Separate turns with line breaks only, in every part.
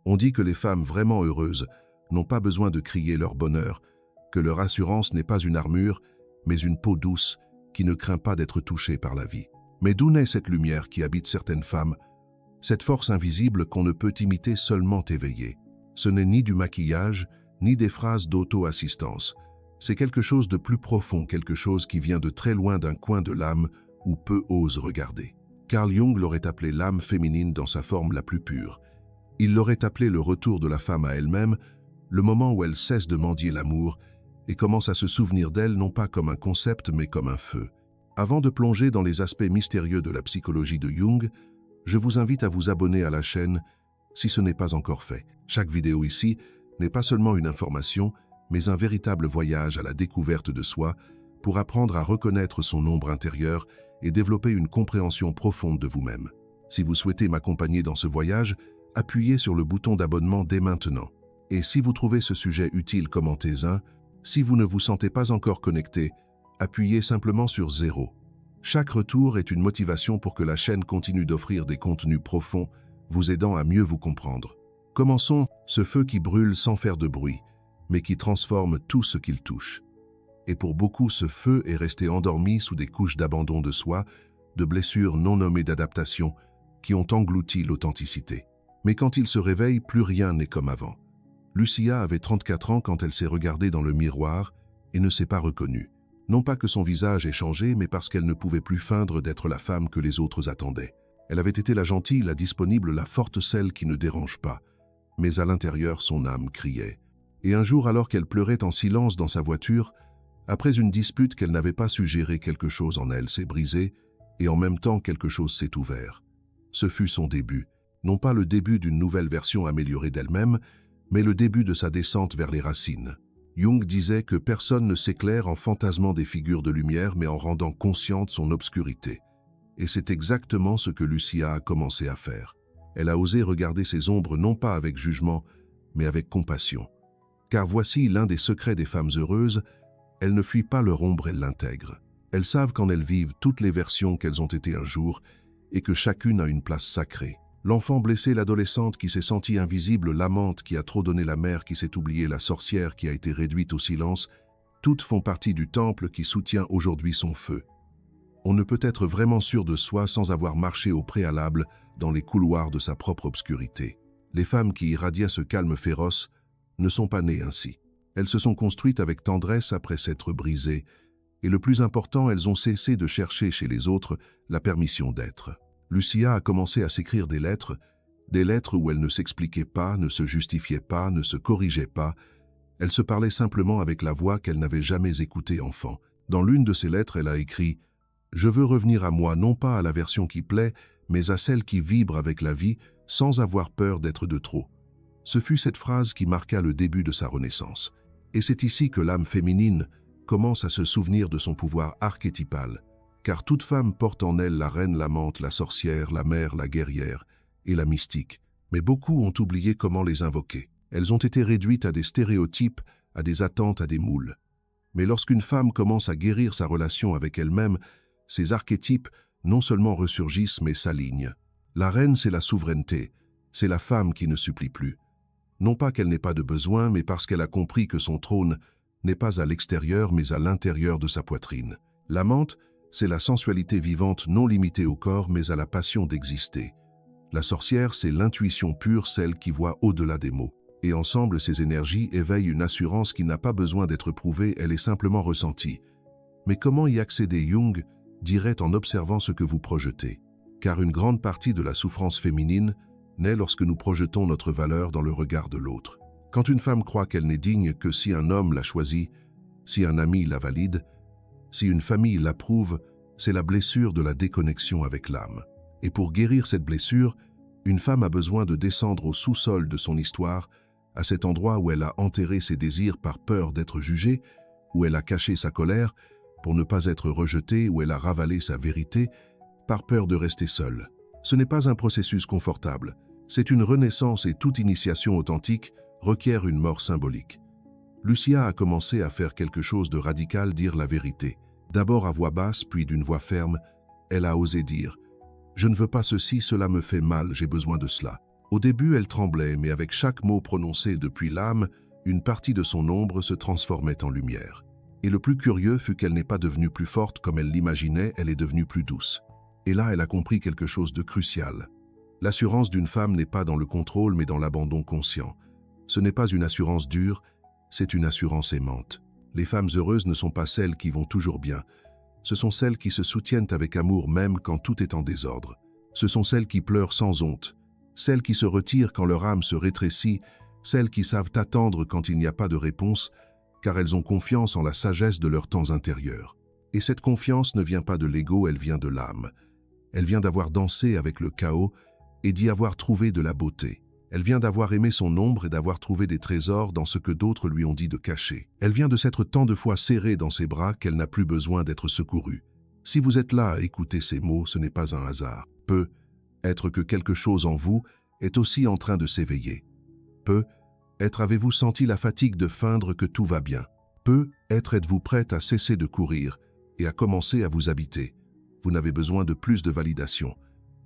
On dit que les femmes vraiment heureuses n'ont pas besoin de crier leur bonheur, que leur assurance n'est pas une armure, mais une peau douce qui ne craint pas d'être touchée par la vie. Mais d'où naît cette lumière qui habite certaines femmes, cette force invisible qu'on ne peut imiter seulement éveillée? Ce n'est ni du maquillage, ni des phrases d'auto-assistance. C'est quelque chose de plus profond, quelque chose qui vient de très loin d'un coin de l'âme où peu osent regarder. Carl Jung l'aurait appelé l'âme féminine dans sa forme la plus pure. Il l'aurait appelé le retour de la femme à elle-même, le moment où elle cesse de mendier l'amour et commence à se souvenir d'elle non pas comme un concept mais comme un feu. Avant de plonger dans les aspects mystérieux de la psychologie de Jung, je vous invite à vous abonner à la chaîne si ce n'est pas encore fait. Chaque vidéo ici n'est pas seulement une information, mais un véritable voyage à la découverte de soi pour apprendre à reconnaître son ombre intérieure et développer une compréhension profonde de vous-même. Si vous souhaitez m'accompagner dans ce voyage, appuyez sur le bouton d'abonnement dès maintenant. Et si vous trouvez ce sujet utile, commentez-en. Si vous ne vous sentez pas encore connecté, appuyez simplement sur 0. Chaque retour est une motivation pour que la chaîne continue d'offrir des contenus profonds, vous aidant à mieux vous comprendre. Commençons, ce feu qui brûle sans faire de bruit, mais qui transforme tout ce qu'il touche. Et pour beaucoup, ce feu est resté endormi sous des couches d'abandon de soi, de blessures non nommées d'adaptation, qui ont englouti l'authenticité. Mais quand il se réveille, plus rien n'est comme avant. Lucia avait 34 ans quand elle s'est regardée dans le miroir et ne s'est pas reconnue. Non pas que son visage ait changé, mais parce qu'elle ne pouvait plus feindre d'être la femme que les autres attendaient. Elle avait été la gentille, la disponible, la forte, celle qui ne dérange pas. Mais à l'intérieur, son âme criait. Et un jour, alors qu'elle pleurait en silence dans sa voiture, après une dispute qu'elle n'avait pas su gérer, quelque chose en elle s'est brisé, et en même temps quelque chose s'est ouvert. Ce fut son début. Non pas le début d'une nouvelle version améliorée d'elle-même, mais le début de sa descente vers les racines. Jung disait que personne ne s'éclaire en fantasmant des figures de lumière, mais en rendant consciente son obscurité. Et c'est exactement ce que Lucia a commencé à faire. Elle a osé regarder ses ombres non pas avec jugement, mais avec compassion. Car voici l'un des secrets des femmes heureuses, elles ne fuient pas leur ombre, elles l'intègrent. Elles savent qu'en elles vivent toutes les versions qu'elles ont été un jour, et que chacune a une place sacrée. L'enfant blessé, l'adolescente qui s'est sentie invisible, l'amante qui a trop donné, la mère qui s'est oubliée, la sorcière qui a été réduite au silence, toutes font partie du temple qui soutient aujourd'hui son feu. On ne peut être vraiment sûr de soi sans avoir marché au préalable dans les couloirs de sa propre obscurité. Les femmes qui irradiaient ce calme féroce ne sont pas nées ainsi. Elles se sont construites avec tendresse après s'être brisées, et le plus important, elles ont cessé de chercher chez les autres la permission d'être. Lucia a commencé à s'écrire des lettres où elle ne s'expliquait pas, ne se justifiait pas, ne se corrigeait pas. Elle se parlait simplement avec la voix qu'elle n'avait jamais écoutée enfant. Dans l'une de ses lettres, elle a écrit « Je veux revenir à moi, non pas à la version qui plaît, mais à celle qui vibre avec la vie, sans avoir peur d'être de trop. » Ce fut cette phrase qui marqua le début de sa renaissance. Et c'est ici que l'âme féminine commence à se souvenir de son pouvoir archétypal, car toute femme porte en elle la reine, l'amante, la sorcière, la mère, la guerrière et la mystique. Mais beaucoup ont oublié comment les invoquer. Elles ont été réduites à des stéréotypes, à des attentes, à des moules. Mais lorsqu'une femme commence à guérir sa relation avec elle-même, ces archétypes non seulement ressurgissent mais s'alignent. La reine, c'est la souveraineté, c'est la femme qui ne supplie plus. Non pas qu'elle n'ait pas de besoin, mais parce qu'elle a compris que son trône n'est pas à l'extérieur mais à l'intérieur de sa poitrine. L'amante, c'est la sensualité vivante non limitée au corps mais à la passion d'exister. La sorcière, c'est l'intuition pure, celle qui voit au-delà des mots. Et ensemble, ces énergies éveillent une assurance qui n'a pas besoin d'être prouvée, elle est simplement ressentie. Mais comment y accéder? Jung dirait en observant ce que vous projetez. Car une grande partie de la souffrance féminine naît lorsque nous projetons notre valeur dans le regard de l'autre. Quand une femme croit qu'elle n'est digne que si un homme la choisit, si un ami la valide, si une famille l'approuve, c'est la blessure de la déconnexion avec l'âme. Et pour guérir cette blessure, une femme a besoin de descendre au sous-sol de son histoire, à cet endroit où elle a enterré ses désirs par peur d'être jugée, où elle a caché sa colère pour ne pas être rejetée, où elle a ravalé sa vérité par peur de rester seule. Ce n'est pas un processus confortable, c'est une renaissance et toute initiation authentique requiert une mort symbolique. Lucia a commencé à faire quelque chose de radical, dire la vérité. D'abord à voix basse, puis d'une voix ferme, elle a osé dire « Je ne veux pas ceci, cela me fait mal, j'ai besoin de cela ». Au début, elle tremblait, mais avec chaque mot prononcé depuis l'âme, une partie de son ombre se transformait en lumière. Et le plus curieux fut qu'elle n'est pas devenue plus forte comme elle l'imaginait, elle est devenue plus douce. Et là, elle a compris quelque chose de crucial. L'assurance d'une femme n'est pas dans le contrôle, mais dans l'abandon conscient. Ce n'est pas une assurance dure, c'est une assurance aimante. Les femmes heureuses ne sont pas celles qui vont toujours bien. Ce sont celles qui se soutiennent avec amour même quand tout est en désordre. Ce sont celles qui pleurent sans honte, celles qui se retirent quand leur âme se rétrécit, celles qui savent attendre quand il n'y a pas de réponse, car elles ont confiance en la sagesse de leurs temps intérieurs. Et cette confiance ne vient pas de l'ego, elle vient de l'âme. Elle vient d'avoir dansé avec le chaos et d'y avoir trouvé de la beauté. Elle vient d'avoir aimé son ombre et d'avoir trouvé des trésors dans ce que d'autres lui ont dit de cacher. Elle vient de s'être tant de fois serrée dans ses bras qu'elle n'a plus besoin d'être secourue. Si vous êtes là à écouter ces mots, ce n'est pas un hasard. Peut être que quelque chose en vous est aussi en train de s'éveiller. Peut être avez-vous senti la fatigue de feindre que tout va bien. Peut être êtes-vous prête à cesser de courir et à commencer à vous habiter. Vous n'avez besoin de plus de validation.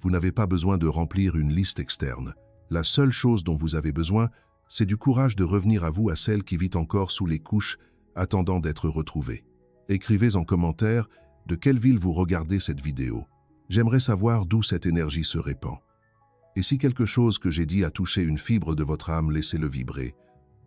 Vous n'avez pas besoin de remplir une liste externe. La seule chose dont vous avez besoin, c'est du courage de revenir à vous, à celle qui vit encore sous les couches, attendant d'être retrouvée. Écrivez en commentaire de quelle ville vous regardez cette vidéo. J'aimerais savoir d'où cette énergie se répand. Et si quelque chose que j'ai dit a touché une fibre de votre âme, laissez-le vibrer.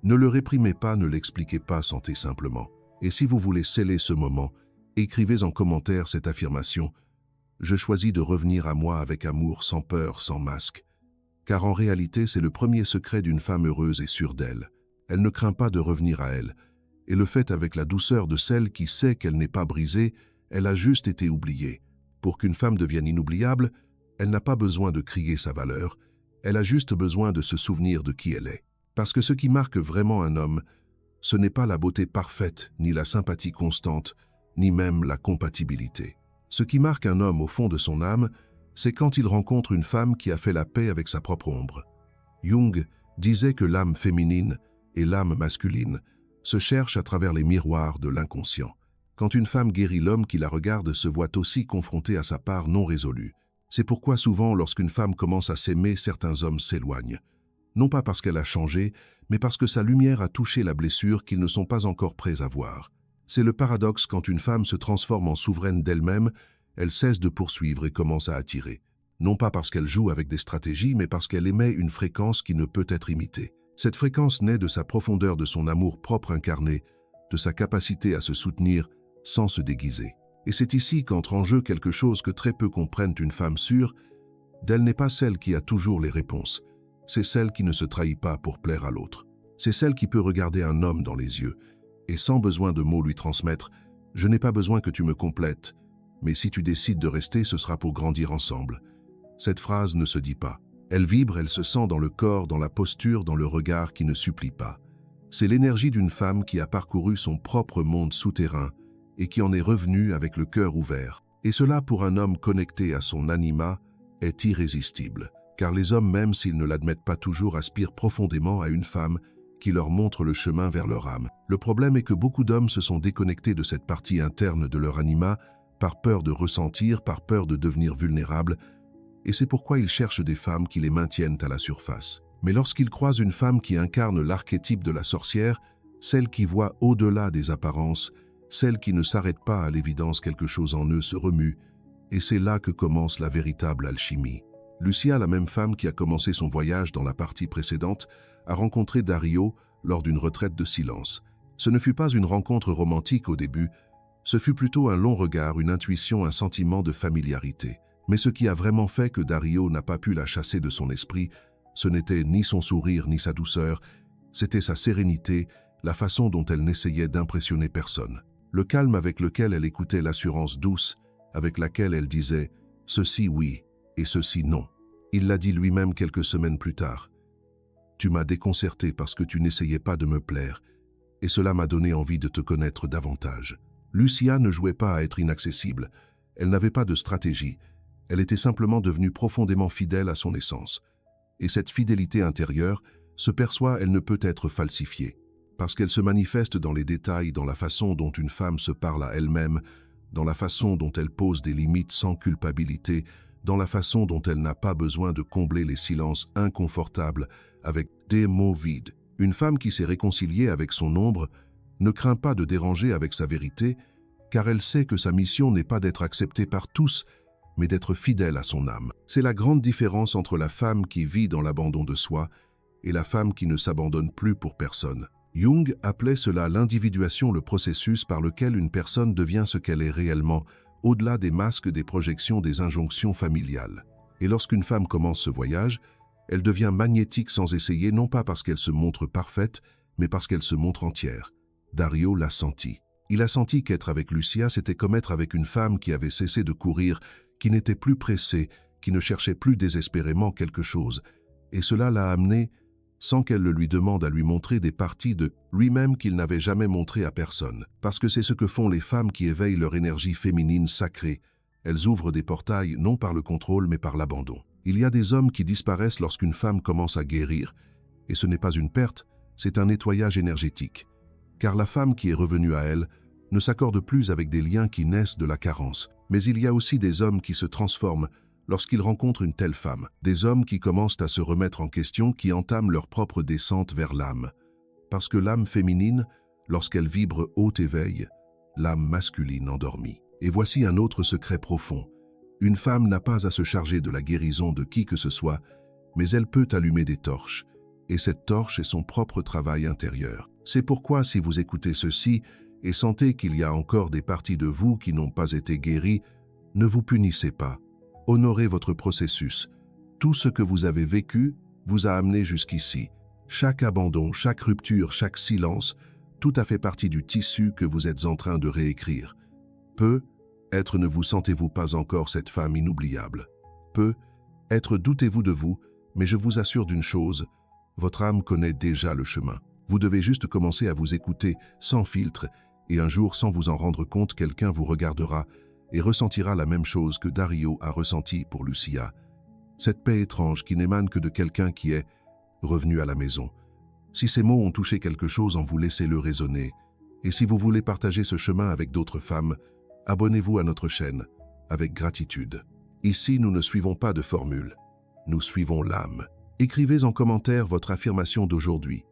Ne le réprimez pas, ne l'expliquez pas, sentez simplement. Et si vous voulez sceller ce moment, écrivez en commentaire cette affirmation « Je choisis de revenir à moi avec amour, sans peur, sans masque ». Car en réalité, c'est le premier secret d'une femme heureuse et sûre d'elle. Elle ne craint pas de revenir à elle. Et le fait avec la douceur de celle qui sait qu'elle n'est pas brisée, elle a juste été oubliée. Pour qu'une femme devienne inoubliable, elle n'a pas besoin de crier sa valeur, elle a juste besoin de se souvenir de qui elle est. Parce que ce qui marque vraiment un homme, ce n'est pas la beauté parfaite, ni la sympathie constante, ni même la compatibilité. Ce qui marque un homme au fond de son âme, c'est quand il rencontre une femme qui a fait la paix avec sa propre ombre. Jung disait que l'âme féminine et l'âme masculine se cherchent à travers les miroirs de l'inconscient. Quand une femme guérit, l'homme qui la regarde se voit aussi confronté à sa part non résolue. C'est pourquoi souvent, lorsqu'une femme commence à s'aimer, certains hommes s'éloignent. Non pas parce qu'elle a changé, mais parce que sa lumière a touché la blessure qu'ils ne sont pas encore prêts à voir. C'est le paradoxe: quand une femme se transforme en souveraine d'elle-même, elle cesse de poursuivre et commence à attirer. Non pas parce qu'elle joue avec des stratégies, mais parce qu'elle émet une fréquence qui ne peut être imitée. Cette fréquence naît de sa profondeur, de son amour propre incarné, de sa capacité à se soutenir sans se déguiser. Et c'est ici qu'entre en jeu quelque chose que très peu comprennent: une femme sûre d'elle n'est pas celle qui a toujours les réponses, c'est celle qui ne se trahit pas pour plaire à l'autre. C'est celle qui peut regarder un homme dans les yeux et sans besoin de mots lui transmettre « Je n'ai pas besoin que tu me complètes, mais si tu décides de rester, ce sera pour grandir ensemble ». Cette phrase ne se dit pas. Elle vibre, elle se sent dans le corps, dans la posture, dans le regard qui ne supplie pas. C'est l'énergie d'une femme qui a parcouru son propre monde souterrain et qui en est revenue avec le cœur ouvert. Et cela, pour un homme connecté à son anima, est irrésistible. Car les hommes, même s'ils ne l'admettent pas toujours, aspirent profondément à une femme qui leur montre le chemin vers leur âme. Le problème est que beaucoup d'hommes se sont déconnectés de cette partie interne de leur anima par peur de ressentir, par peur de devenir vulnérables, et c'est pourquoi ils cherchent des femmes qui les maintiennent à la surface. Mais lorsqu'ils croisent une femme qui incarne l'archétype de la sorcière, celle qui voit au-delà des apparences, celle qui ne s'arrête pas à l'évidence, quelque chose en eux se remue, et c'est là que commence la véritable alchimie. Lucia, la même femme qui a commencé son voyage dans la partie précédente, a rencontré Dario lors d'une retraite de silence. Ce ne fut pas une rencontre romantique au début, ce fut plutôt un long regard, une intuition, un sentiment de familiarité. Mais ce qui a vraiment fait que Dario n'a pas pu la chasser de son esprit, ce n'était ni son sourire ni sa douceur, c'était sa sérénité, la façon dont elle n'essayait d'impressionner personne. Le calme avec lequel elle écoutait, l'assurance douce avec laquelle elle disait « ceci oui » et « ceci non ». Il l'a dit lui-même quelques semaines plus tard. « Tu m'as déconcerté parce que tu n'essayais pas de me plaire, et cela m'a donné envie de te connaître davantage. » Lucia ne jouait pas à être inaccessible, elle n'avait pas de stratégie, elle était simplement devenue profondément fidèle à son essence. Et cette fidélité intérieure se perçoit, elle ne peut être falsifiée, parce qu'elle se manifeste dans les détails, dans la façon dont une femme se parle à elle-même, dans la façon dont elle pose des limites sans culpabilité, dans la façon dont elle n'a pas besoin de combler les silences inconfortables avec des mots vides. Une femme qui s'est réconciliée avec son ombre ne craint pas de déranger avec sa vérité, car elle sait que sa mission n'est pas d'être acceptée par tous, mais d'être fidèle à son âme. C'est la grande différence entre la femme qui vit dans l'abandon de soi et la femme qui ne s'abandonne plus pour personne. Jung appelait cela l'individuation, le processus par lequel une personne devient ce qu'elle est réellement, au-delà des masques, des projections, des injonctions familiales. Et lorsqu'une femme commence ce voyage, elle devient magnétique sans essayer, non pas parce qu'elle se montre parfaite, mais parce qu'elle se montre entière. Dario l'a senti. Il a senti qu'être avec Lucia, c'était comme être avec une femme qui avait cessé de courir, qui n'était plus pressée, qui ne cherchait plus désespérément quelque chose. Et cela l'a amené, sans qu'elle le lui demande, à lui montrer des parties de lui-même qu'il n'avait jamais montrées à personne. Parce que c'est ce que font les femmes qui éveillent leur énergie féminine sacrée. Elles ouvrent des portails non par le contrôle mais par l'abandon. Il y a des hommes qui disparaissent lorsqu'une femme commence à guérir. Et ce n'est pas une perte, c'est un nettoyage énergétique. Car la femme qui est revenue à elle ne s'accorde plus avec des liens qui naissent de la carence. Mais il y a aussi des hommes qui se transforment lorsqu'ils rencontrent une telle femme. Des hommes qui commencent à se remettre en question, qui entament leur propre descente vers l'âme. Parce que l'âme féminine, lorsqu'elle vibre haut éveil, l'âme masculine endormie. Et voici un autre secret profond. Une femme n'a pas à se charger de la guérison de qui que ce soit, mais elle peut allumer des torches. Et cette torche est son propre travail intérieur. C'est pourquoi si vous écoutez ceci et sentez qu'il y a encore des parties de vous qui n'ont pas été guéries, ne vous punissez pas. Honorez votre processus. Tout ce que vous avez vécu vous a amené jusqu'ici. Chaque abandon, chaque rupture, chaque silence, tout a fait partie du tissu que vous êtes en train de réécrire. Peut-être ne vous sentez-vous pas encore cette femme inoubliable. Peut-être doutez-vous de vous, mais je vous assure d'une chose, votre âme connaît déjà le chemin. Vous devez juste commencer à vous écouter sans filtre, et un jour, sans vous en rendre compte, quelqu'un vous regardera et ressentira la même chose que Dario a ressenti pour Lucia. Cette paix étrange qui n'émane que de quelqu'un qui est revenu à la maison. Si ces mots ont touché quelque chose en vous, laissez-le résonner. Et si vous voulez partager ce chemin avec d'autres femmes, abonnez-vous à notre chaîne, avec gratitude. Ici, nous ne suivons pas de formule. Nous suivons l'âme. Écrivez en commentaire votre affirmation d'aujourd'hui.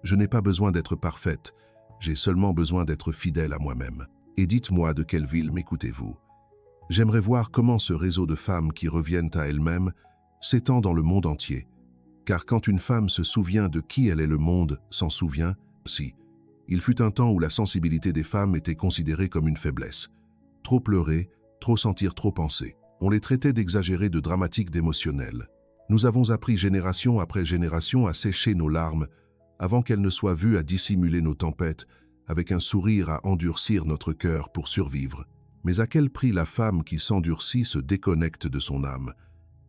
Je n'ai pas besoin d'être parfaite, j'ai seulement besoin d'être fidèle à moi-même. Et dites-moi de quelle ville m'écoutez-vous. J'aimerais voir comment ce réseau de femmes qui reviennent à elles-mêmes s'étend dans le monde entier. Car quand une femme se souvient de qui elle est, le monde s'en souvient aussi. Il fut un temps où la sensibilité des femmes était considérée comme une faiblesse. Trop pleurer, trop sentir, trop penser. On les traitait d'exagérés, de dramatiques, d'émotionnels. Nous avons appris génération après génération à sécher nos larmes avant qu'elles ne soient vues, à dissimuler nos tempêtes, avec un sourire à endurcir notre cœur pour survivre. Mais à quel prix la femme qui s'endurcit se déconnecte de son âme?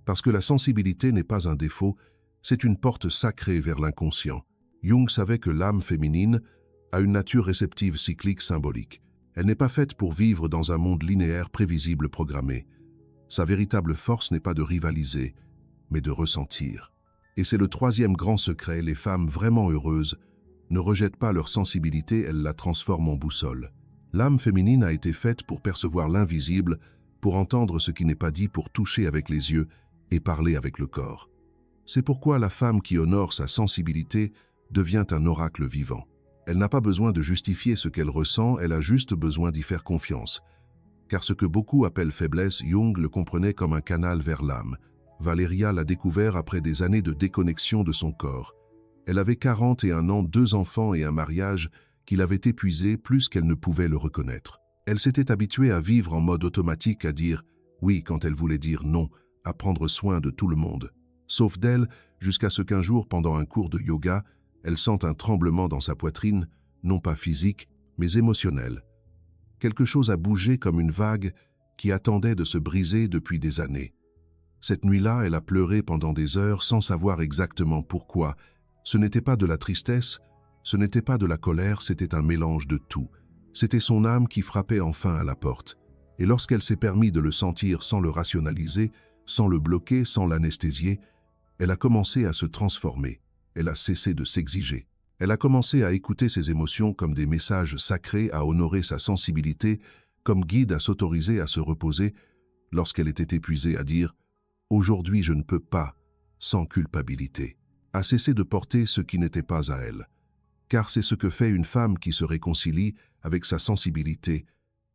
Parce que la sensibilité n'est pas un défaut, c'est une porte sacrée vers l'inconscient. Jung savait que l'âme féminine a une nature réceptive, cyclique, symbolique. Elle n'est pas faite pour vivre dans un monde linéaire, prévisible, programmé. Sa véritable force n'est pas de rivaliser, mais de ressentir. Et c'est le troisième grand secret, les femmes vraiment heureuses ne rejettent pas leur sensibilité, elles la transforment en boussole. L'âme féminine a été faite pour percevoir l'invisible, pour entendre ce qui n'est pas dit, pour toucher avec les yeux et parler avec le corps. C'est pourquoi la femme qui honore sa sensibilité devient un oracle vivant. Elle n'a pas besoin de justifier ce qu'elle ressent, elle a juste besoin d'y faire confiance. Car ce que beaucoup appellent faiblesse, Jung le comprenait comme un canal vers l'âme. Valéria l'a découvert après des années de déconnexion de son corps. Elle avait 41 ans, 2 enfants et un mariage qui l'avait épuisée plus qu'elle ne pouvait le reconnaître. Elle s'était habituée à vivre en mode automatique, à dire oui quand elle voulait dire non, à prendre soin de tout le monde. Sauf d'elle, jusqu'à ce qu'un jour, pendant un cours de yoga, elle sente un tremblement dans sa poitrine, non pas physique, mais émotionnel. Quelque chose a bougé comme une vague qui attendait de se briser depuis des années. Cette nuit-là, elle a pleuré pendant des heures sans savoir exactement pourquoi. Ce n'était pas de la tristesse, ce n'était pas de la colère, c'était un mélange de tout. C'était son âme qui frappait enfin à la porte. Et lorsqu'elle s'est permis de le sentir sans le rationaliser, sans le bloquer, sans l'anesthésier, elle a commencé à se transformer. Elle a cessé de s'exiger. Elle a commencé à écouter ses émotions comme des messages sacrés, à honorer sa sensibilité, comme guide à s'autoriser à se reposer lorsqu'elle était épuisée, à dire Aujourd'hui je ne peux pas, sans culpabilité, à cesser de porter ce qui n'était pas à elle. Car c'est ce que fait une femme qui se réconcilie avec sa sensibilité.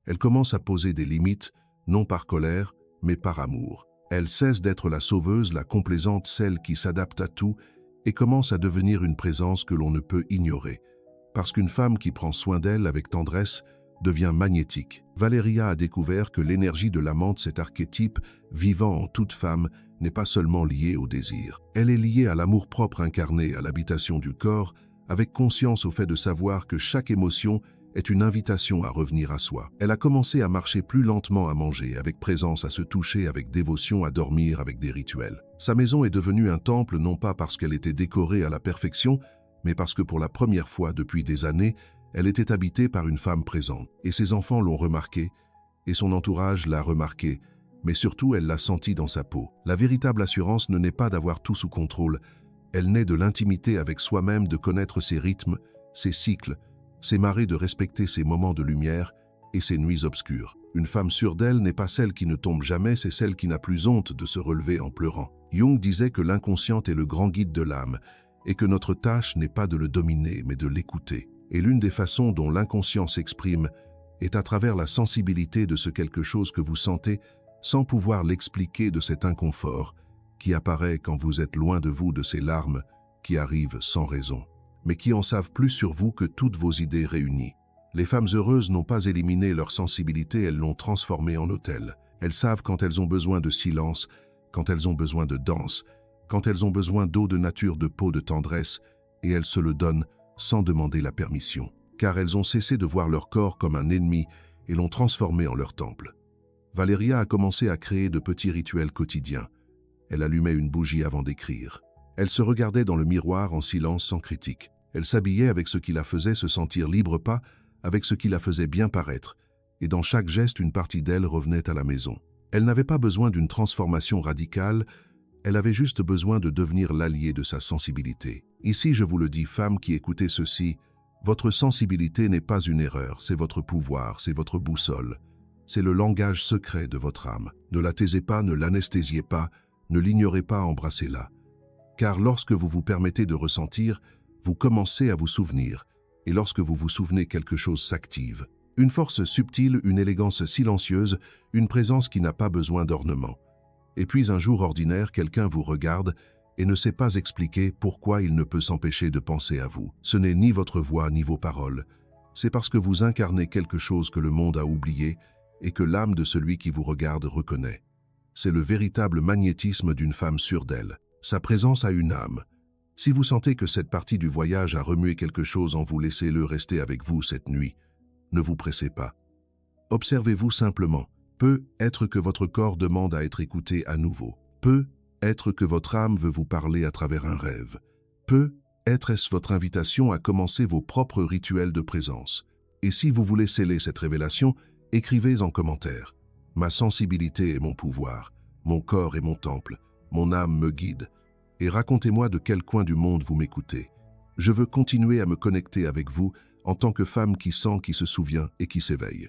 Elle commence à poser des limites, non par colère, mais par amour. Elle cesse d'être la sauveuse, la complaisante, celle qui s'adapte à tout, et commence à devenir une présence que l'on ne peut ignorer. Parce qu'une femme qui prend soin d'elle avec tendresse devient magnétique. Valeria a découvert que l'énergie de l'amante, cet archétype vivant en toute femme, n'est pas seulement liée au désir. Elle est liée à l'amour-propre incarné, à l'habitation du corps, avec conscience au fait de savoir que chaque émotion est une invitation à revenir à soi. Elle a commencé à marcher plus lentement, à manger avec présence, à se toucher avec dévotion, à dormir avec des rituels. Sa maison est devenue un temple non pas parce qu'elle était décorée à la perfection, mais parce que pour la première fois depuis des années, elle était habitée par une femme présente. Et ses enfants l'ont remarqué, et son entourage l'a remarqué, mais surtout elle l'a senti dans sa peau. La véritable assurance ne naît pas d'avoir tout sous contrôle, elle naît de l'intimité avec soi-même, de connaître ses rythmes, ses cycles, ses marées, de respecter ses moments de lumière et ses nuits obscures. Une femme sûre d'elle n'est pas celle qui ne tombe jamais, c'est celle qui n'a plus honte de se relever en pleurant. Jung disait que l'inconscient est le grand guide de l'âme et que notre tâche n'est pas de le dominer, mais de l'écouter. Et l'une des façons dont l'inconscient s'exprime est à travers la sensibilité de ce quelque chose que vous sentez sans pouvoir l'expliquer, de cet inconfort qui apparaît quand vous êtes loin de vous, de ces larmes qui arrivent sans raison, mais qui en savent plus sur vous que toutes vos idées réunies. Les femmes heureuses n'ont pas éliminé leur sensibilité, elles l'ont transformée en autel. Elles savent quand elles ont besoin de silence, quand elles ont besoin de danse, quand elles ont besoin d'eau, de nature, de peau, de tendresse, et elles se le donnent sans demander la permission, car elles ont cessé de voir leur corps comme un ennemi et l'ont transformé en leur temple. Valeria a commencé à créer de petits rituels quotidiens. Elle allumait une bougie avant d'écrire. Elle se regardait dans le miroir en silence, sans critique. Elle s'habillait avec ce qui la faisait se sentir libre, pas avec ce qui la faisait bien paraître, et dans chaque geste, une partie d'elle revenait à la maison. Elle n'avait pas besoin d'une transformation radicale, elle avait juste besoin de devenir l'allié de sa sensibilité. Ici, je vous le dis, femme qui écoutez ceci, votre sensibilité n'est pas une erreur, c'est votre pouvoir, c'est votre boussole. C'est le langage secret de votre âme. Ne la taisez pas, ne l'anesthésiez pas, ne l'ignorez pas, embrassez-la. Car lorsque vous vous permettez de ressentir, vous commencez à vous souvenir, et lorsque vous vous souvenez, quelque chose s'active. Une force subtile, une élégance silencieuse, une présence qui n'a pas besoin d'ornement. Et puis un jour ordinaire, quelqu'un vous regarde et ne sait pas expliquer pourquoi il ne peut s'empêcher de penser à vous. Ce n'est ni votre voix ni vos paroles, c'est parce que vous incarnez quelque chose que le monde a oublié et que l'âme de celui qui vous regarde reconnaît. C'est le véritable magnétisme d'une femme sûre d'elle. Sa présence a une âme. Si vous sentez que cette partie du voyage a remué quelque chose en vous, laissez-le rester avec vous cette nuit. Ne vous pressez pas. Observez-vous simplement. Peut être que votre corps demande à être écouté à nouveau. Peut être que votre âme veut vous parler à travers un rêve. Peut être est-ce votre invitation à commencer vos propres rituels de présence. Et si vous voulez sceller cette révélation, écrivez en commentaire. Ma sensibilité est mon pouvoir, mon corps est mon temple, mon âme me guide. Et racontez-moi de quel coin du monde vous m'écoutez. Je veux continuer à me connecter avec vous en tant que femme qui sent, qui se souvient et qui s'éveille.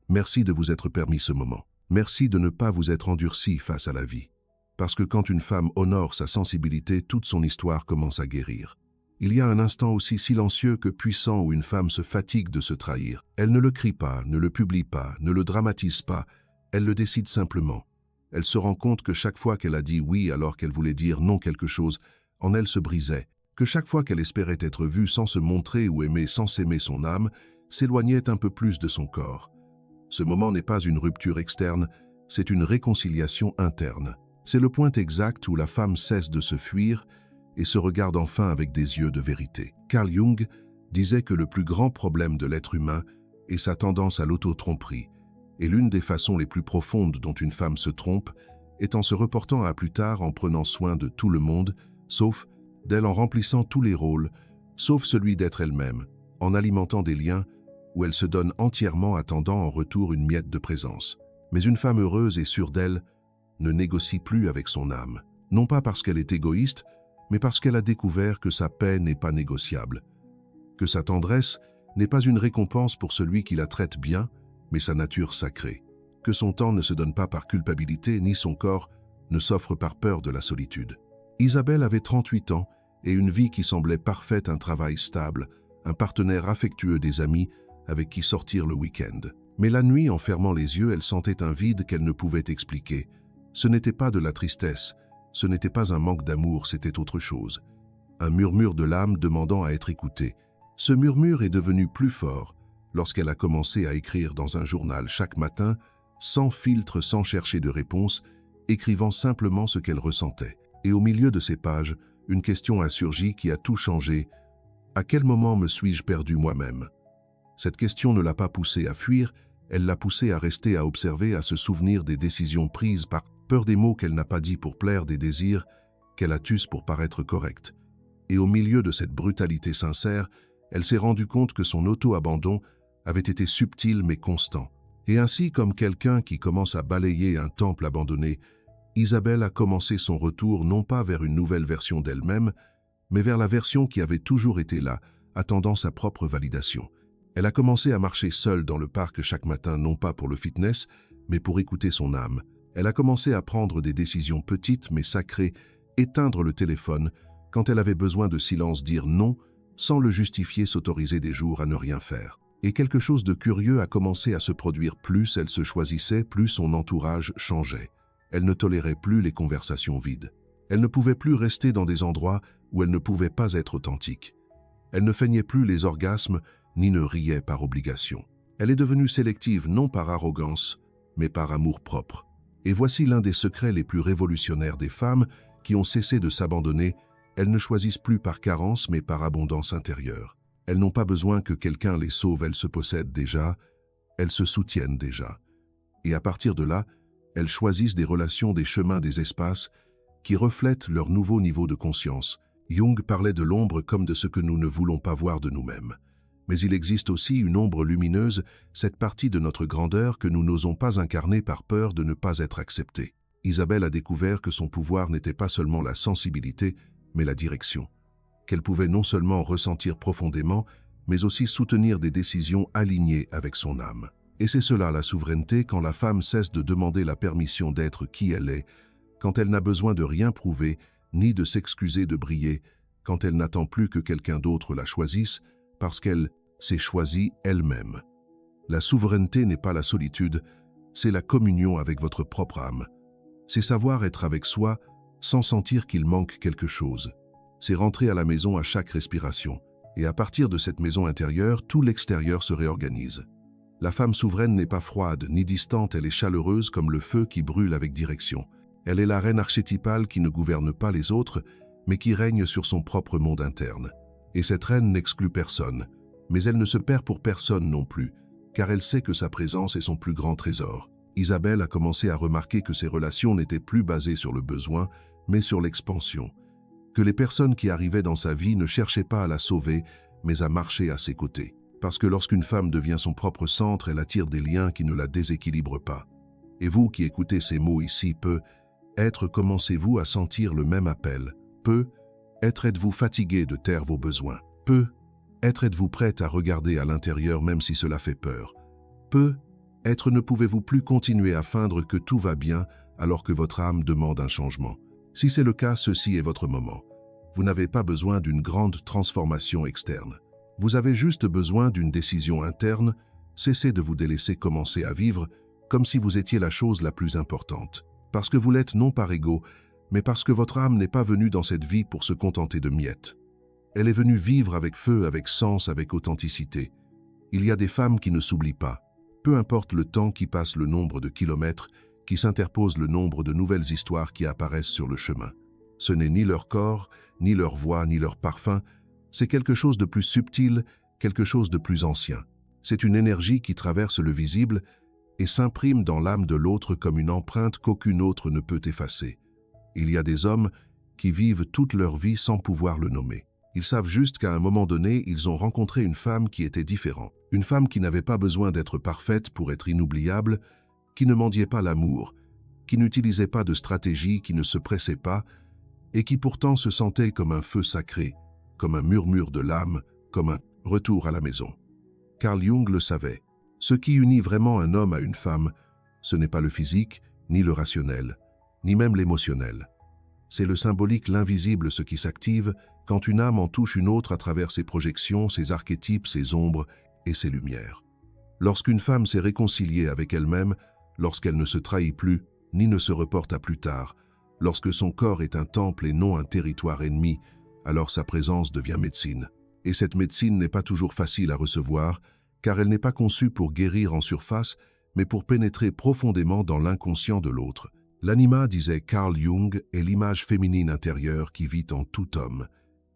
Merci de vous être permis ce moment. Merci de ne pas vous être endurci face à la vie. Parce que quand une femme honore sa sensibilité, toute son histoire commence à guérir. Il y a un instant aussi silencieux que puissant où une femme se fatigue de se trahir. Elle ne le crie pas, ne le publie pas, ne le dramatise pas, elle le décide simplement. Elle se rend compte que chaque fois qu'elle a dit oui alors qu'elle voulait dire non, quelque chose en elle se brisait, que chaque fois qu'elle espérait être vue sans se montrer ou aimer sans s'aimer, son âme s'éloignait un peu plus de son corps. Ce moment n'est pas une rupture externe, c'est une réconciliation interne. C'est le point exact où la femme cesse de se fuir et se regarde enfin avec des yeux de vérité. Carl Jung disait que le plus grand problème de l'être humain est sa tendance à l'auto-tromperie, et l'une des façons les plus profondes dont une femme se trompe est en se reportant à plus tard, en prenant soin de tout le monde, sauf d'elle, en remplissant tous les rôles, sauf celui d'être elle-même, en alimentant des liens où elle se donne entièrement, attendant en retour une miette de présence. Mais une femme heureuse et sûre d'elle ne négocie plus avec son âme, non pas parce qu'elle est égoïste, mais parce qu'elle a découvert que sa paix n'est pas négociable, que sa tendresse n'est pas une récompense pour celui qui la traite bien, mais sa nature sacrée, que son temps ne se donne pas par culpabilité, ni son corps ne s'offre par peur de la solitude. Isabelle avait 38 ans et une vie qui semblait parfaite, un travail stable, un partenaire affectueux, des amis avec qui sortir le week-end. Mais la nuit, en fermant les yeux, elle sentait un vide qu'elle ne pouvait expliquer. Ce n'était pas de la tristesse, ce n'était pas un manque d'amour, c'était autre chose. Un murmure de l'âme demandant à être écouté. Ce murmure est devenu plus fort lorsqu'elle a commencé à écrire dans un journal chaque matin, sans filtre, sans chercher de réponse, écrivant simplement ce qu'elle ressentait. Et au milieu de ces pages, une question a surgi qui a tout changé. À quel moment me suis-je perdu moi-même? Cette question ne l'a pas poussée à fuir, elle l'a poussée à rester, à observer, à se souvenir des décisions prises par peur, des mots qu'elle n'a pas dit pour plaire, des désirs qu'elle a tus pour paraître correcte. Et au milieu de cette brutalité sincère, elle s'est rendue compte que son auto-abandon avait été subtil mais constant. Et ainsi, comme quelqu'un qui commence à balayer un temple abandonné, Isabelle a commencé son retour non pas vers une nouvelle version d'elle-même, mais vers la version qui avait toujours été là, attendant sa propre validation. Elle a commencé à marcher seule dans le parc chaque matin, non pas pour le fitness, mais pour écouter son âme. Elle a commencé à prendre des décisions petites mais sacrées, éteindre le téléphone quand elle avait besoin de silence, dire non, sans le justifier, s'autoriser des jours à ne rien faire. Et quelque chose de curieux a commencé à se produire. Plus elle se choisissait, plus son entourage changeait. Elle ne tolérait plus les conversations vides. Elle ne pouvait plus rester dans des endroits où elle ne pouvait pas être authentique. Elle ne feignait plus les orgasmes, ni ne riait par obligation. Elle est devenue sélective, non par arrogance, mais par amour-propre. Et voici l'un des secrets les plus révolutionnaires des femmes qui ont cessé de s'abandonner. Elles ne choisissent plus par carence, mais par abondance intérieure. Elles n'ont pas besoin que quelqu'un les sauve, elles se possèdent déjà, elles se soutiennent déjà. Et à partir de là, elles choisissent des relations, des chemins, des espaces qui reflètent leur nouveau niveau de conscience. Jung parlait de l'ombre comme de ce que nous ne voulons pas voir de nous-mêmes. Mais il existe aussi une ombre lumineuse, cette partie de notre grandeur que nous n'osons pas incarner par peur de ne pas être acceptés. Isabelle a découvert que son pouvoir n'était pas seulement la sensibilité, mais la direction. Qu'elle pouvait non seulement ressentir profondément, mais aussi soutenir des décisions alignées avec son âme. Et c'est cela la souveraineté, quand la femme cesse de demander la permission d'être qui elle est, quand elle n'a besoin de rien prouver, ni de s'excuser de briller, quand elle n'attend plus que quelqu'un d'autre la choisisse, parce qu'elle s'est choisie elle-même. La souveraineté n'est pas la solitude, c'est la communion avec votre propre âme. C'est savoir être avec soi sans sentir qu'il manque quelque chose. C'est rentrer à la maison à chaque respiration. Et à partir de cette maison intérieure, tout l'extérieur se réorganise. La femme souveraine n'est pas froide ni distante, elle est chaleureuse comme le feu qui brûle avec direction. Elle est la reine archétypale qui ne gouverne pas les autres, mais qui règne sur son propre monde interne. Et cette reine n'exclut personne, mais elle ne se perd pour personne non plus, car elle sait que sa présence est son plus grand trésor. Isabelle a commencé à remarquer que ses relations n'étaient plus basées sur le besoin, mais sur l'expansion. Que les personnes qui arrivaient dans sa vie ne cherchaient pas à la sauver, mais à marcher à ses côtés. Parce que lorsqu'une femme devient son propre centre, elle attire des liens qui ne la déséquilibrent pas. Et vous qui écoutez ces mots ici, peut-être commencez-vous à sentir le même appel. Peut-être êtes-vous fatigué de taire vos besoins. Peut-être êtes-vous prête à regarder à l'intérieur même si cela fait peur. Peut-être ne pouvez-vous plus continuer à feindre que tout va bien alors que votre âme demande un changement. Si c'est le cas, ceci est votre moment. Vous n'avez pas besoin d'une grande transformation externe. Vous avez juste besoin d'une décision interne. Cessez de vous délaisser, commencer à vivre comme si vous étiez la chose la plus importante. Parce que vous l'êtes non par ego, mais parce que votre âme n'est pas venue dans cette vie pour se contenter de miettes. Elle est venue vivre avec feu, avec sens, avec authenticité. Il y a des femmes qui ne s'oublient pas. Peu importe le temps qui passe, le nombre de kilomètres, qui s'interpose, le nombre de nouvelles histoires qui apparaissent sur le chemin. Ce n'est ni leur corps, ni leur voix, ni leur parfum. C'est quelque chose de plus subtil, quelque chose de plus ancien. C'est une énergie qui traverse le visible et s'imprime dans l'âme de l'autre comme une empreinte qu'aucune autre ne peut effacer. Il y a des hommes qui vivent toute leur vie sans pouvoir le nommer. Ils savent juste qu'à un moment donné, ils ont rencontré une femme qui était différente. Une femme qui n'avait pas besoin d'être parfaite pour être inoubliable, qui ne mendiait pas l'amour, qui n'utilisait pas de stratégie, qui ne se pressait pas, et qui pourtant se sentait comme un feu sacré, comme un murmure de l'âme, comme un retour à la maison. Carl Jung le savait. Ce qui unit vraiment un homme à une femme, ce n'est pas le physique ni le rationnel, ni même l'émotionnel. C'est le symbolique, l'invisible, ce qui s'active quand une âme en touche une autre à travers ses projections, ses archétypes, ses ombres et ses lumières. Lorsqu'une femme s'est réconciliée avec elle-même, lorsqu'elle ne se trahit plus, ni ne se reporte à plus tard, lorsque son corps est un temple et non un territoire ennemi, alors sa présence devient médecine. Et cette médecine n'est pas toujours facile à recevoir, car elle n'est pas conçue pour guérir en surface, mais pour pénétrer profondément dans l'inconscient de l'autre. L'anima, disait Carl Jung, est l'image féminine intérieure qui vit en tout homme.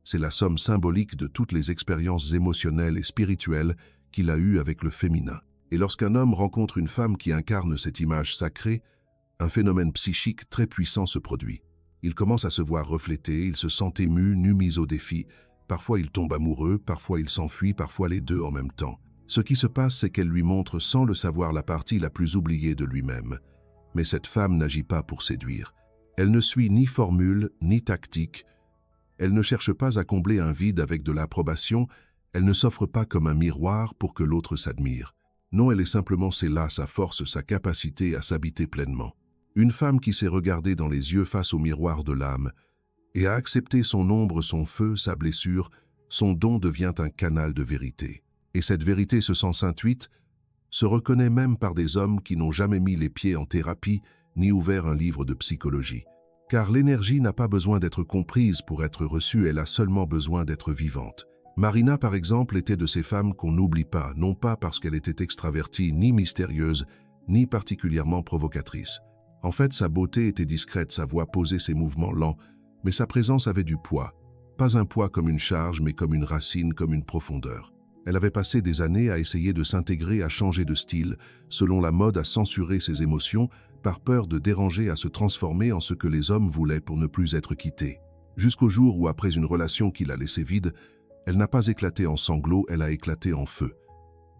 C'est la somme symbolique de toutes les expériences émotionnelles et spirituelles qu'il a eues avec le féminin. Et lorsqu'un homme rencontre une femme qui incarne cette image sacrée, un phénomène psychique très puissant se produit. Il commence à se voir refléter, il se sent ému, nu mis au défi. Parfois il tombe amoureux, parfois il s'enfuit, parfois les deux en même temps. Ce qui se passe, c'est qu'elle lui montre sans le savoir la partie la plus oubliée de lui-même. Mais cette femme n'agit pas pour séduire. Elle ne suit ni formule, ni tactique. Elle ne cherche pas à combler un vide avec de l'approbation, elle ne s'offre pas comme un miroir pour que l'autre s'admire. Non, elle est simplement là, sa force, sa capacité à s'habiter pleinement. Une femme qui sait regarder dans les yeux face au miroir de l'âme et a accepté son ombre, son feu, sa blessure, son don devient un canal de vérité. Et cette vérité se sent s'intuite, se reconnaît même par des hommes qui n'ont jamais mis les pieds en thérapie ni ouvert un livre de psychologie. Car l'énergie n'a pas besoin d'être comprise pour être reçue, elle a seulement besoin d'être vivante. Marina, par exemple, était de ces femmes qu'on n'oublie pas, non pas parce qu'elle était extravertie, ni mystérieuse, ni particulièrement provocatrice. En fait, sa beauté était discrète, sa voix posée, ses mouvements lents, mais sa présence avait du poids. Pas un poids comme une charge, mais comme une racine, comme une profondeur. Elle avait passé des années à essayer de s'intégrer, à changer de style, selon la mode, à censurer ses émotions, par peur de déranger, à se transformer en ce que les hommes voulaient pour ne plus être quittés. Jusqu'au jour où, après une relation qui l'a laissée vide, elle n'a pas éclaté en sanglots, elle a éclaté en feu.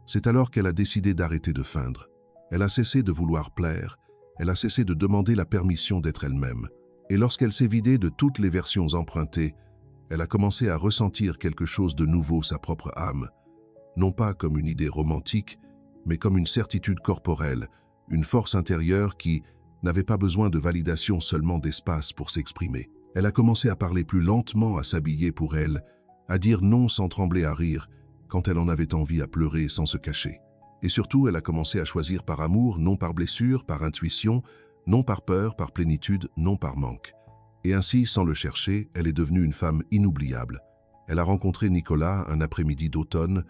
C'est alors qu'elle a décidé d'arrêter de feindre. Elle a cessé de vouloir plaire, elle a cessé de demander la permission d'être elle-même. Et lorsqu'elle s'est vidée de toutes les versions empruntées, elle a commencé à ressentir quelque chose de nouveau, sa propre âme. Non pas comme une idée romantique, mais comme une certitude corporelle, une force intérieure qui n'avait pas besoin de validation, seulement d'espace pour s'exprimer. Elle a commencé à parler plus lentement, à s'habiller pour elle, à dire non sans trembler, à rire, quand elle en avait envie, à pleurer sans se cacher. Et surtout, elle a commencé à choisir par amour, non par blessure, par intuition, non par peur, par plénitude, non par manque. Et ainsi, sans le chercher, elle est devenue une femme inoubliable. Elle a rencontré Nicolas un après-midi d'automne,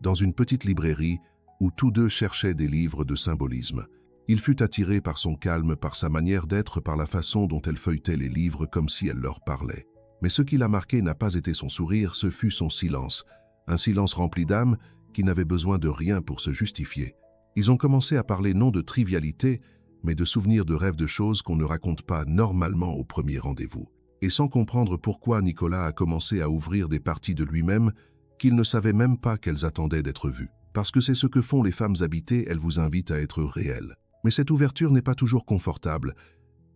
dans une petite librairie où tous deux cherchaient des livres de symbolisme. Il fut attiré par son calme, par sa manière d'être, par la façon dont elle feuilletait les livres comme si elle leur parlait. Mais ce qui l'a marqué n'a pas été son sourire, ce fut son silence. Un silence rempli d'âme qui n'avait besoin de rien pour se justifier. Ils ont commencé à parler non de trivialité, mais de souvenirs, de rêves, de choses qu'on ne raconte pas normalement au premier rendez-vous. Et sans comprendre pourquoi, Nicolas a commencé à ouvrir des parties de lui-même qu'il ne savait même pas qu'elles attendaient d'être vues. Parce que c'est ce que font les femmes habitées, elles vous invitent à être réelles. Mais cette ouverture n'est pas toujours confortable,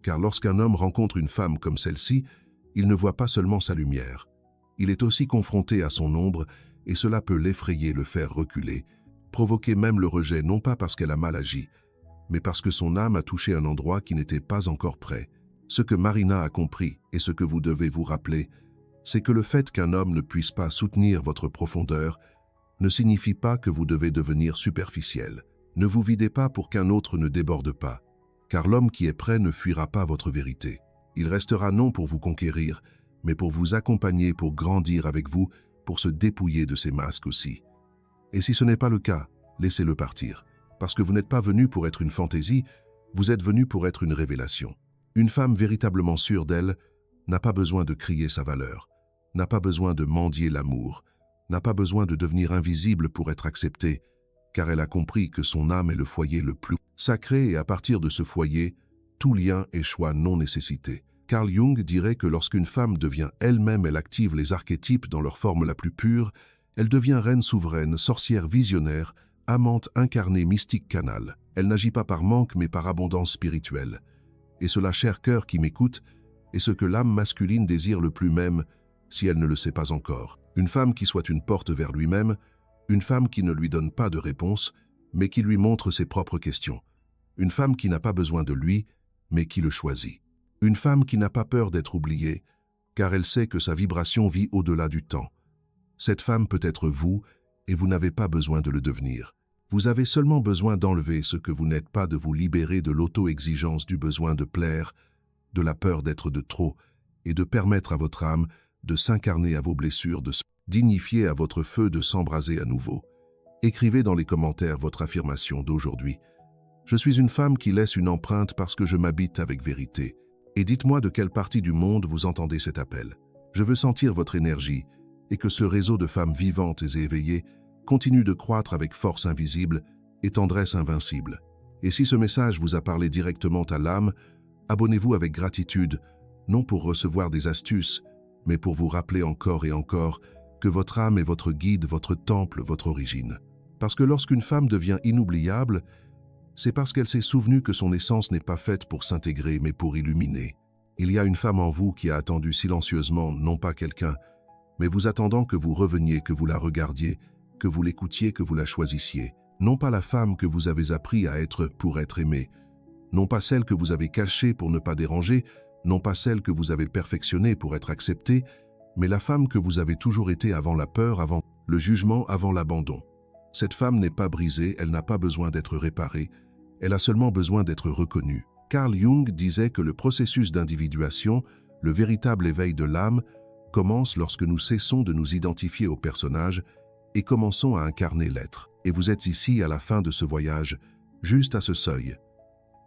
car lorsqu'un homme rencontre une femme comme celle-ci, il ne voit pas seulement sa lumière. Il est aussi confronté à son ombre, et cela peut l'effrayer, le faire reculer, provoquer même le rejet, non pas parce qu'elle a mal agi, mais parce que son âme a touché un endroit qui n'était pas encore prêt. Ce que Marina a compris, et ce que vous devez vous rappeler, c'est que le fait qu'un homme ne puisse pas soutenir votre profondeur ne signifie pas que vous devez devenir superficiel. Ne vous videz pas pour qu'un autre ne déborde pas, car l'homme qui est prêt ne fuira pas votre vérité. Il restera non pour vous conquérir, mais pour vous accompagner, pour grandir avec vous, pour se dépouiller de ses masques aussi. Et si ce n'est pas le cas, laissez-le partir, parce que vous n'êtes pas venu pour être une fantaisie, vous êtes venu pour être une révélation. Une femme véritablement sûre d'elle n'a pas besoin de crier sa valeur, n'a pas besoin de mendier l'amour, n'a pas besoin de devenir invisible pour être acceptée, car elle a compris que son âme est le foyer le plus sacré et à partir de ce foyer, tout lien et choix non nécessité. Carl Jung dirait que lorsqu'une femme devient elle-même, elle active les archétypes dans leur forme la plus pure, elle devient reine souveraine, sorcière visionnaire, amante incarnée, mystique canal. Elle n'agit pas par manque mais par abondance spirituelle. Et cela, cher cœur qui m'écoute, est ce que l'âme masculine désire le plus même, si elle ne le sait pas encore. Une femme qui soit une porte vers lui-même, une femme qui ne lui donne pas de réponse, mais qui lui montre ses propres questions. Une femme qui n'a pas besoin de lui, mais qui le choisit. Une femme qui n'a pas peur d'être oubliée, car elle sait que sa vibration vit au-delà du temps. Cette femme peut être vous, et vous n'avez pas besoin de le devenir. Vous avez seulement besoin d'enlever ce que vous n'êtes pas, de vous libérer de l'auto-exigence, du besoin de plaire, de la peur d'être de trop, et de permettre à votre âme de s'incarner à vos blessures, de se dignifier à votre feu, de s'embraser à nouveau. Écrivez dans les commentaires votre affirmation d'aujourd'hui. Je suis une femme qui laisse une empreinte parce que je m'habite avec vérité. Et dites-moi de quelle partie du monde vous entendez cet appel. Je veux sentir votre énergie et que ce réseau de femmes vivantes et éveillées continue de croître avec force invisible et tendresse invincible. Et si ce message vous a parlé directement à l'âme, abonnez-vous avec gratitude, non pour recevoir des astuces, mais pour vous rappeler encore et encore que votre âme est votre guide, votre temple, votre origine. Parce que lorsqu'une femme devient inoubliable, c'est parce qu'elle s'est souvenue que son essence n'est pas faite pour s'intégrer, mais pour illuminer. Il y a une femme en vous qui a attendu silencieusement, non pas quelqu'un, mais vous attendant que vous reveniez, que vous la regardiez, que vous l'écoutiez, que vous la choisissiez. Non pas la femme que vous avez appris à être pour être aimée, non pas celle que vous avez cachée pour ne pas déranger, non pas celle que vous avez perfectionnée pour être acceptée, mais la femme que vous avez toujours été avant la peur, avant le jugement, avant l'abandon. Cette femme n'est pas brisée, elle n'a pas besoin d'être réparée, elle a seulement besoin d'être reconnue. Carl Jung disait que le processus d'individuation, le véritable éveil de l'âme, commence lorsque nous cessons de nous identifier au personnage et commençons à incarner l'être. Et vous êtes ici à la fin de ce voyage, juste à ce seuil.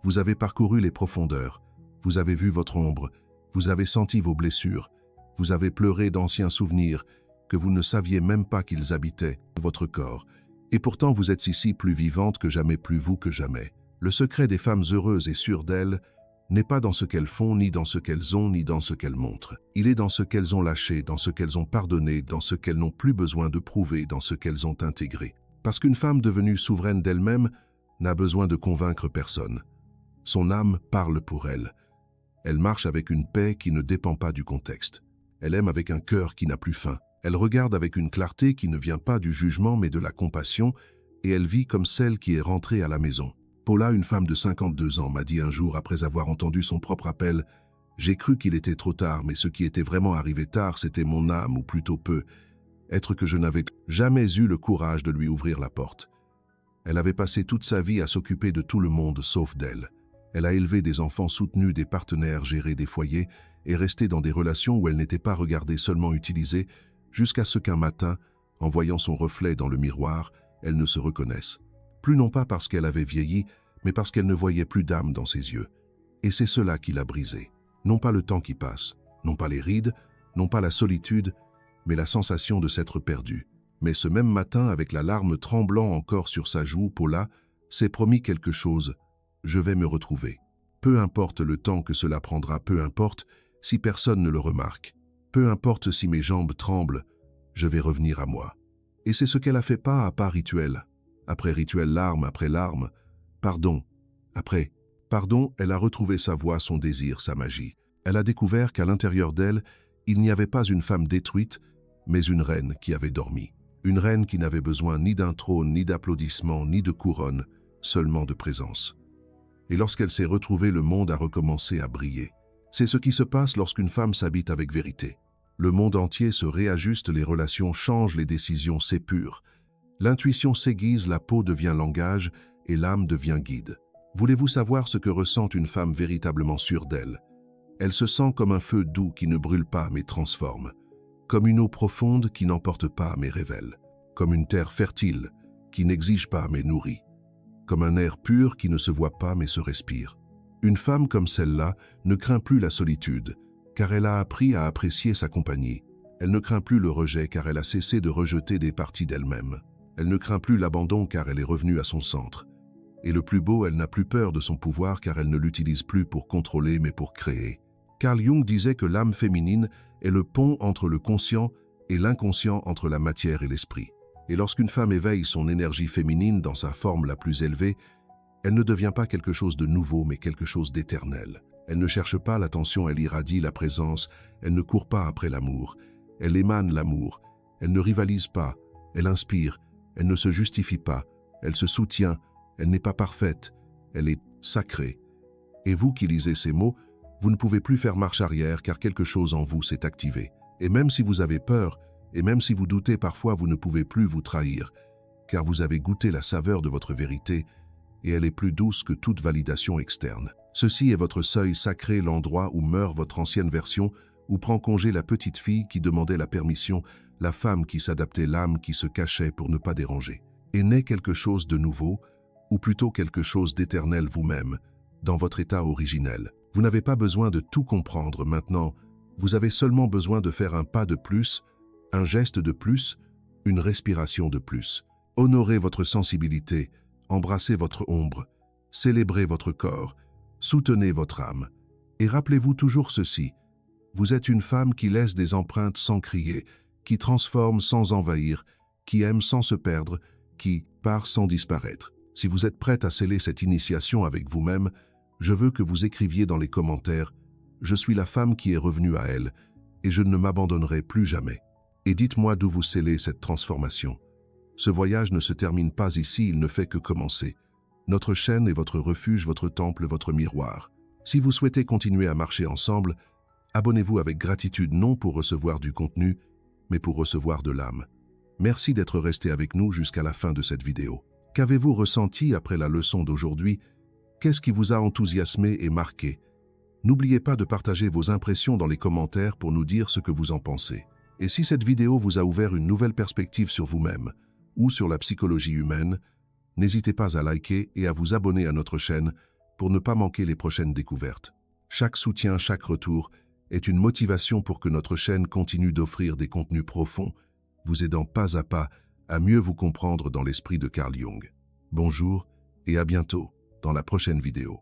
Vous avez parcouru les profondeurs, vous avez vu votre ombre, vous avez senti vos blessures, vous avez pleuré d'anciens souvenirs que vous ne saviez même pas qu'ils habitaient votre corps. Et pourtant vous êtes ici plus vivante que jamais, plus vous que jamais. Le secret des femmes heureuses et sûres d'elles n'est pas dans ce qu'elles font, ni dans ce qu'elles ont, ni dans ce qu'elles montrent. Il est dans ce qu'elles ont lâché, dans ce qu'elles ont pardonné, dans ce qu'elles n'ont plus besoin de prouver, dans ce qu'elles ont intégré. Parce qu'une femme devenue souveraine d'elle-même n'a besoin de convaincre personne. Son âme parle pour elle. Elle marche avec une paix qui ne dépend pas du contexte. Elle aime avec un cœur qui n'a plus faim. Elle regarde avec une clarté qui ne vient pas du jugement mais de la compassion, et elle vit comme celle qui est rentrée à la maison. Paula, une femme de 52 ans, m'a dit un jour après avoir entendu son propre appel « J'ai cru qu'il était trop tard, mais ce qui était vraiment arrivé tard, c'était mon âme, ou plutôt peu, être que je n'avais jamais eu le courage de lui ouvrir la porte. » Elle avait passé toute sa vie à s'occuper de tout le monde sauf d'elle. Elle a élevé des enfants soutenus, des partenaires, géré des foyers et resté dans des relations où elle n'était pas regardée, seulement utilisée, jusqu'à ce qu'un matin, en voyant son reflet dans le miroir, elle ne se reconnaisse. Plus non pas parce qu'elle avait vieilli, mais parce qu'elle ne voyait plus d'âme dans ses yeux. Et c'est cela qui l'a brisée. Non pas le temps qui passe, non pas les rides, non pas la solitude, mais la sensation de s'être perdue. Mais ce même matin, avec la larme tremblant encore sur sa joue, Paula s'est promis quelque chose. Je vais me retrouver. Peu importe le temps que cela prendra, peu importe si personne ne le remarque. Peu importe si mes jambes tremblent, je vais revenir à moi. Et c'est ce qu'elle a fait pas à pas rituel. Après rituel, larme après larme, pardon. Après pardon, elle a retrouvé sa voix, son désir, sa magie. Elle a découvert qu'à l'intérieur d'elle, il n'y avait pas une femme détruite, mais une reine qui avait dormi. Une reine qui n'avait besoin ni d'un trône, ni d'applaudissements, ni de couronne, seulement de présence. Et lorsqu'elle s'est retrouvée, le monde a recommencé à briller. C'est ce qui se passe lorsqu'une femme s'habite avec vérité. Le monde entier se réajuste, les relations changent, les décisions s'épurent. L'intuition s'aiguise, la peau devient langage et l'âme devient guide. Voulez-vous savoir ce que ressent une femme véritablement sûre d'elle? Elle se sent comme un feu doux qui ne brûle pas mais transforme, comme une eau profonde qui n'emporte pas mais révèle, comme une terre fertile qui n'exige pas mais nourrit, comme un air pur qui ne se voit pas mais se respire. Une femme comme celle-là ne craint plus la solitude, car elle a appris à apprécier sa compagnie. Elle ne craint plus le rejet, car elle a cessé de rejeter des parties d'elle-même. Elle ne craint plus l'abandon, car elle est revenue à son centre. Et le plus beau, elle n'a plus peur de son pouvoir, car elle ne l'utilise plus pour contrôler, mais pour créer. Carl Jung disait que l'âme féminine est le pont entre le conscient et l'inconscient, entre la matière et l'esprit. Et lorsqu'une femme éveille son énergie féminine dans sa forme la plus élevée, elle ne devient pas quelque chose de nouveau, mais quelque chose d'éternel. Elle ne cherche pas l'attention, elle irradie la présence, elle ne court pas après l'amour. Elle émane l'amour, elle ne rivalise pas, elle inspire, elle ne se justifie pas, elle se soutient, elle n'est pas parfaite, elle est sacrée. Et vous qui lisez ces mots, Vous ne pouvez plus faire marche arrière car quelque chose en vous s'est activé. Et même si vous avez peur, et même si vous doutez parfois, vous ne pouvez plus vous trahir, car vous avez goûté la saveur de votre vérité, et elle est plus douce que toute validation externe. Ceci est votre seuil sacré, l'endroit où meurt votre ancienne version, où prend congé la petite fille qui demandait la permission, la femme qui s'adaptait, l'âme qui se cachait pour ne pas déranger. Et naît quelque chose de nouveau, ou plutôt quelque chose d'éternel vous-même, dans votre état originel. Vous n'avez pas besoin de tout comprendre maintenant, vous avez seulement besoin de faire un pas de plus, un geste de plus, une respiration de plus. Honorez votre sensibilité, embrassez votre ombre, célébrez votre corps, soutenez votre âme. Et rappelez-vous toujours ceci, vous êtes une femme qui laisse des empreintes sans crier, qui transforme sans envahir, qui aime sans se perdre, qui part sans disparaître. Si vous êtes prête à sceller cette initiation avec vous-même, je veux que vous écriviez dans les commentaires « Je suis la femme qui est revenue à elle, et je ne m'abandonnerai plus jamais ». Et dites-moi d'où vous scellez cette transformation. Ce voyage ne se termine pas ici, il ne fait que commencer. Notre chaîne est votre refuge, votre temple, votre miroir. Si vous souhaitez continuer à marcher ensemble, abonnez-vous avec gratitude, non pour recevoir du contenu, mais pour recevoir de l'âme. Merci d'être resté avec nous jusqu'à la fin de cette vidéo. Qu'avez-vous ressenti après la leçon d'aujourd'hui? Qu'est-ce qui vous a enthousiasmé et marqué? N'oubliez pas de partager vos impressions dans les commentaires pour nous dire ce que vous en pensez. Et si cette vidéo vous a ouvert une nouvelle perspective sur vous-même ou sur la psychologie humaine, n'hésitez pas à liker et à vous abonner à notre chaîne pour ne pas manquer les prochaines découvertes. Chaque soutien, chaque retour est une motivation pour que notre chaîne continue d'offrir des contenus profonds, vous aidant pas à pas à mieux vous comprendre dans l'esprit de Carl Jung. Bonjour et à bientôt dans la prochaine vidéo.